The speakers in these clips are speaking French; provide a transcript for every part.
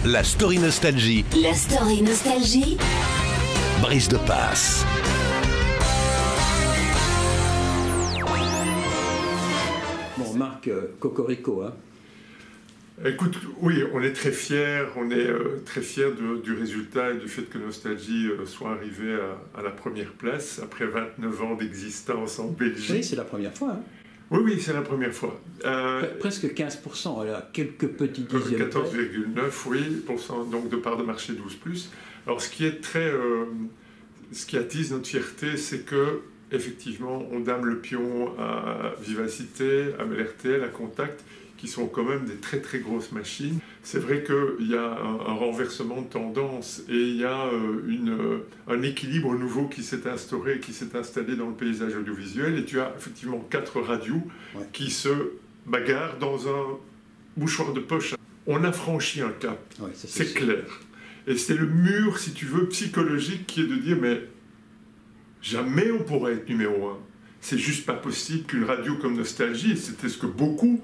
La story nostalgie. La story nostalgie. Brice de Passe. Bon, Marc, cocorico, hein. Écoute, oui, on est très fiers, du résultat et du fait que Nostalgie soit arrivé à la première place après 29 ans d'existence en Belgique. Oui, c'est la première fois. Hein. Oui, c'est la première fois. Presque 15%, elle a quelques petits dixièmes. 14,9, oui, donc de part de marché 12+. Alors, ce qui attise notre fierté, c'est que effectivement, on dame le pion à Vivacité, à RTL, à Contact, qui sont quand même des très très grosses machines. C'est vrai qu'il y a un renversement de tendance et il y a un équilibre nouveau qui s'est instauré, qui s'est installé dans le paysage audiovisuel. Et tu as effectivement 4 radios qui se bagarrent dans un mouchoir de poche. On a franchi un cap, c'est clair. Et c'est le mur, si tu veux, psychologique qui est de dire, mais jamais on pourrait être numéro 1. C'est juste pas possible qu'une radio comme Nostalgie, c'était ce que beaucoup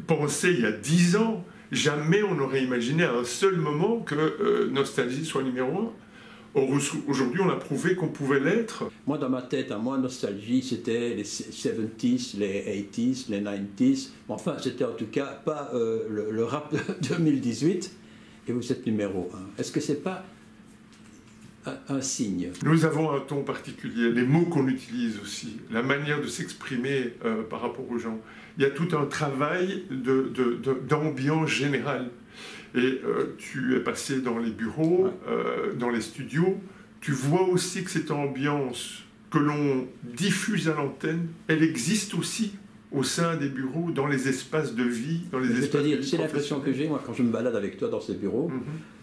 pensaient il y a 10 ans, jamais on aurait imaginé à un seul moment que Nostalgie soit numéro 1. Or, aujourd'hui, on a prouvé qu'on pouvait l'être. Moi, dans ma tête, moi, Nostalgie, c'était les 70s, les 80s, les 90s. Enfin, c'était en tout cas pas le rap de 2018. Et vous êtes numéro 1. Est-ce que c'est pas un signe? Nous avons un ton particulier, les mots qu'on utilise aussi, la manière de s'exprimer par rapport aux gens. Il y a tout un travail d'ambiance générale. Et tu es passé dans les bureaux, dans les studios, tu vois aussi que cette ambiance que l'on diffuse à l'antenne, elle existe aussi au sein des bureaux, dans les espaces de vie, dans les espaces de vie. C'est l'impression que j'ai, moi, quand je me balade avec toi dans ces bureaux,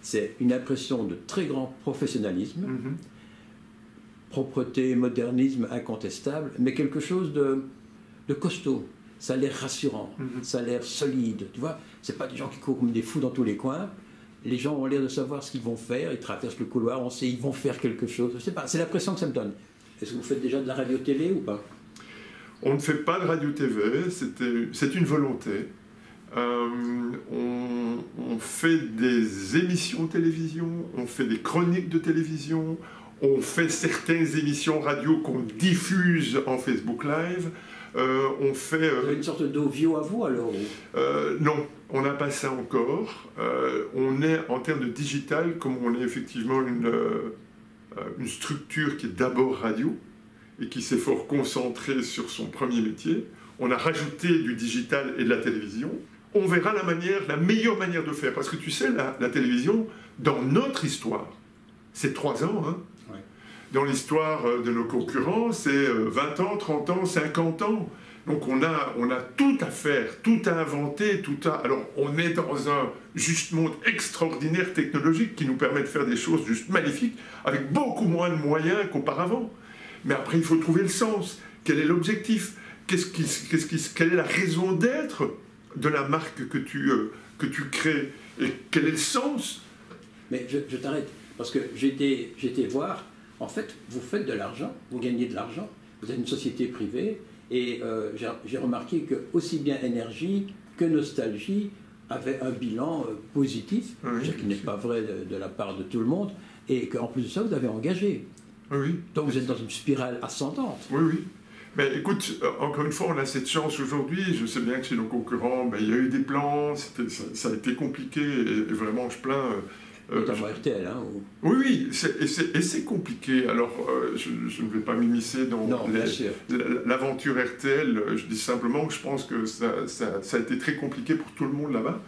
c'est une impression de très grand professionnalisme, propreté, modernisme incontestable, mais quelque chose de costaud. Ça a l'air rassurant, ça a l'air solide, tu vois. C'est pas des gens qui courent comme des fous dans tous les coins. Les gens ont l'air de savoir ce qu'ils vont faire, ils traversent le couloir, on sait ils vont faire quelque chose. Je sais pas, c'est l'impression que ça me donne. Est-ce que vous faites déjà de la radio-télé ou pas? On ne fait pas de radio-tv, c'est une volonté. On fait des émissions de télévision, on fait des chroniques de télévision, on fait certaines émissions radio qu'on diffuse en Facebook Live. On fait... Vous avez une sorte d'ovio à vous alors? Non, on n'a pas ça encore. On est en termes de digital, comme on est effectivement une structure qui est d'abord radio, et qui s'est fort concentré sur son premier métier. On a rajouté du digital et de la télévision. On verra la meilleure manière de faire. Parce que tu sais, la télévision, dans notre histoire, c'est 3 ans. Hein. Ouais. Dans l'histoire de nos concurrents, c'est 20 ans, 30 ans, 50 ans. Donc on a tout à faire, tout à inventer, Alors on est dans un juste monde extraordinaire technologique qui nous permet de faire des choses juste magnifiques, avec beaucoup moins de moyens qu'auparavant. Mais après, il faut trouver le sens. Quel est l'objectif? Quelle est la raison d'être de la marque que tu crées? Et quel est le sens? Mais je t'arrête, parce que j'ai été voir, en fait, vous faites de l'argent, vous gagnez de l'argent, vous êtes une société privée, et j'ai remarqué que aussi bien Énergie que Nostalgie avaient un bilan positif, ce qui n'est pas vrai de la part de tout le monde, et qu'en plus de ça, vous avez engagé. Oui. Donc vous êtes dans une spirale ascendante. Oui. Mais écoute, encore une fois, on a cette chance aujourd'hui. Je sais bien que chez nos concurrents, il y a eu des plans, ça a été compliqué, et vraiment, je plains... Notamment RTL, hein Oui, et c'est compliqué. Alors, je ne vais pas m'immiscer dans l'aventure RTL. Je dis simplement que je pense que ça a été très compliqué pour tout le monde là-bas.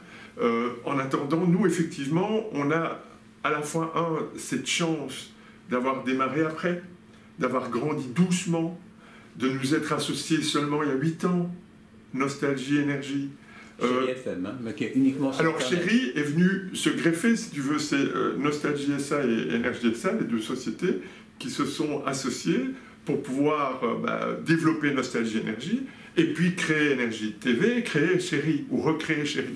En attendant, nous, effectivement, on a à la fois, cette chance d'avoir démarré après, d'avoir grandi doucement, de nous être associés seulement il y a 8 ans, Nostalgie, Énergie. Chéri FM, hein, mais qui est uniquement sur alors Internet. Chéri est venu se greffer, si tu veux, c'est Nostalgie SA et Énergie SA, les 2 sociétés qui se sont associées pour pouvoir développer Nostalgie Énergie, et puis créer Énergie TV, créer Chéri, ou recréer Chéri.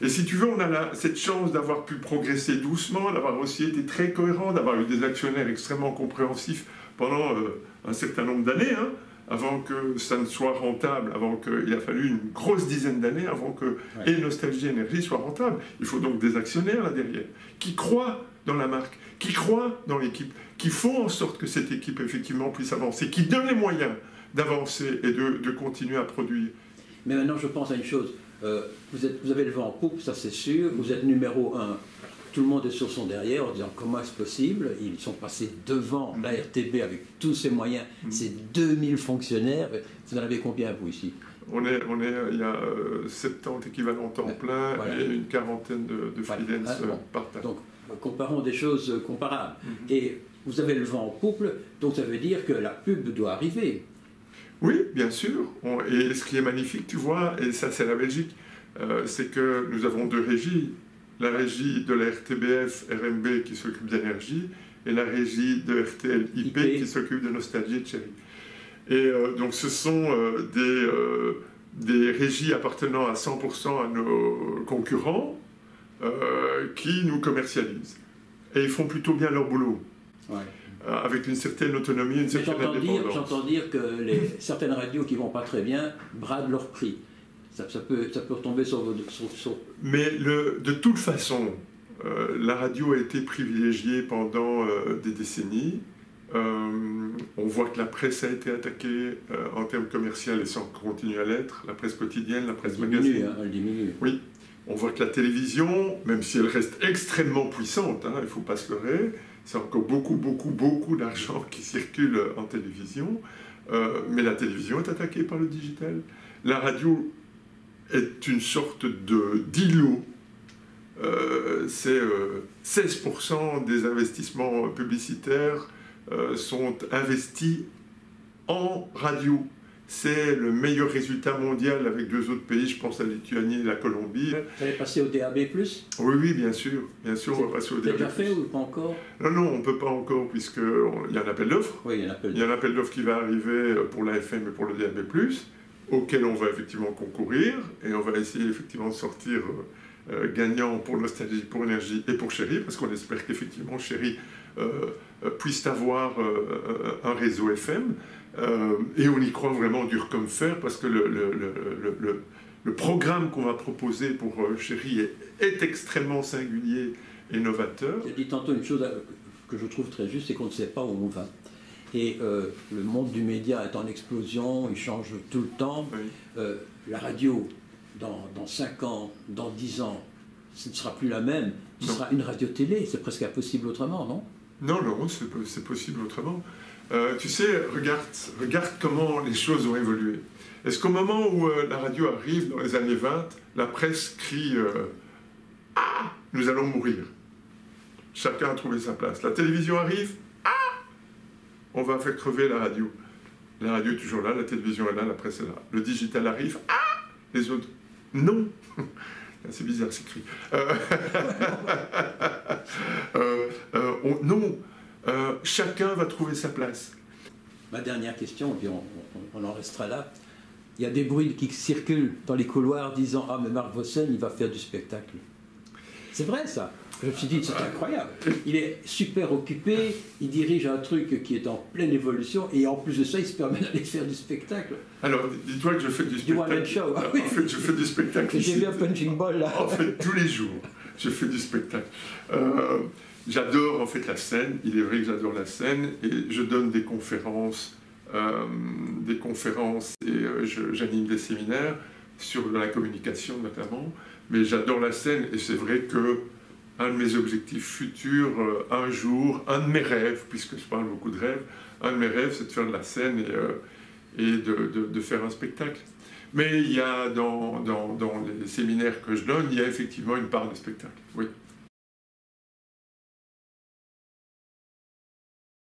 Et si tu veux, on a cette chance d'avoir pu progresser doucement, d'avoir aussi été très cohérent, d'avoir eu des actionnaires extrêmement compréhensifs pendant un certain nombre d'années, avant que ça ne soit rentable, il a fallu une grosse dizaine d'années avant que et Nostalgie Énergie soit rentable. Il faut donc des actionnaires là derrière, qui croient dans la marque, qui croient dans l'équipe, qui font en sorte que cette équipe effectivement puisse avancer, qui donnent les moyens d'avancer et de continuer à produire. Mais maintenant, je pense à une chose. Vous avez le vent en poupe, ça c'est sûr. Vous êtes numéro 1. Tout le monde est sur son derrière en disant comment est-ce possible. Ils sont passés devant la RTB avec tous ses moyens. C'est 2000 fonctionnaires. Vous en avez combien, vous, ici? Il y a 70 équivalents temps plein et une quarantaine de freelance part-time. Donc, comparons des choses comparables. Et vous avez le vent en poupe, donc ça veut dire que la pub doit arriver. Oui, bien sûr. Et ce qui est magnifique, tu vois, et ça c'est la Belgique, c'est que nous avons 2 régies. La régie de la RTBF RMB qui s'occupe d'énergie et la régie de RTL IP qui s'occupe de Nostalgie et de Chérie. Et donc ce sont des régies appartenant à 100% à nos concurrents qui nous commercialisent. Et ils font plutôt bien leur boulot. Ouais. Avec une certaine autonomie, une certaine indépendance. J'entends dire que certaines radios qui ne vont pas très bien bradent leur prix. Ça peut retomber sur vos... Mais de toute façon, la radio a été privilégiée pendant des décennies. On voit que la presse a été attaquée en termes commerciaux et ça continue à l'être. La presse quotidienne, la presse magazine. Elle diminue. Oui. On voit que la télévision, même si elle reste extrêmement puissante, il ne faut pas se leurrer, c'est encore beaucoup d'argent qui circule en télévision. Mais la télévision est attaquée par le digital. La radio est une sorte d'îlot. C'est 16% des investissements publicitaires sont investis en radio. C'est le meilleur résultat mondial avec 2 autres pays, je pense à la Lituanie et la Colombie. Vous allez passer au DAB+? Oui, bien sûr, on va passer au DAB+. C'est déjà fait ou pas encore? Non, on ne peut pas encore, puisqu'il y a un appel d'offres. Oui, il y a un appel d'offres qui va arriver pour la FM et pour le DAB+, auquel on va effectivement concourir, et on va essayer effectivement de sortir gagnant pour Nostalgie, pour Énergie et pour Chérie, parce qu'on espère qu'effectivement Chérie puisse avoir un réseau FM, et on y croit vraiment dur comme fer, parce que le programme qu'on va proposer pour Chérie est extrêmement singulier et novateur. J'ai dit tantôt une chose que je trouve très juste, c'est qu'on ne sait pas où on va. Et le monde du média est en explosion, il change tout le temps. Oui. La radio, dans 5 ans, dans 10 ans, ce ne sera plus la même. Ce sera une radio-télé, c'est presque impossible autrement, non? Non, c'est possible autrement. Tu sais, regarde comment les choses ont évolué. Est-ce qu'au moment où la radio arrive, dans les années 20, la presse crie « Ah, nous allons mourir ». Chacun a trouvé sa place. La télévision arrive « Ah, on va faire crever la radio ». La radio est toujours là, la télévision est là, la presse est là. Le digital arrive « Ah, les autres ». Non. C'est bizarre, c'est écrit. Non. Chacun va trouver sa place. Ma dernière question, puis on en restera là. Il y a des bruits qui circulent dans les couloirs disant « Ah, mais Marc Vossen, il va faire du spectacle ». C'est vrai, ça. Je me suis dit, c'est incroyable. Il est super occupé, il dirige un truc qui est en pleine évolution, et en plus de ça, il se permet d'aller faire du spectacle. Alors, dis-toi que je fais du spectacle. Du one-man show. En fait, je fais du spectacle ici. J'ai vu un punching ball, là. En fait, tous les jours, je fais du spectacle. J'adore, en fait, la scène. Il est vrai que j'adore la scène, et je donne des conférences et j'anime des séminaires sur la communication, notamment. Mais j'adore la scène, et c'est vrai que un de mes objectifs futurs, un jour, un de mes rêves, puisque je parle beaucoup de rêves, un de mes rêves, c'est de faire de la scène et de faire un spectacle. Mais il y a dans les séminaires que je donne, il y a effectivement une part de spectacle, oui.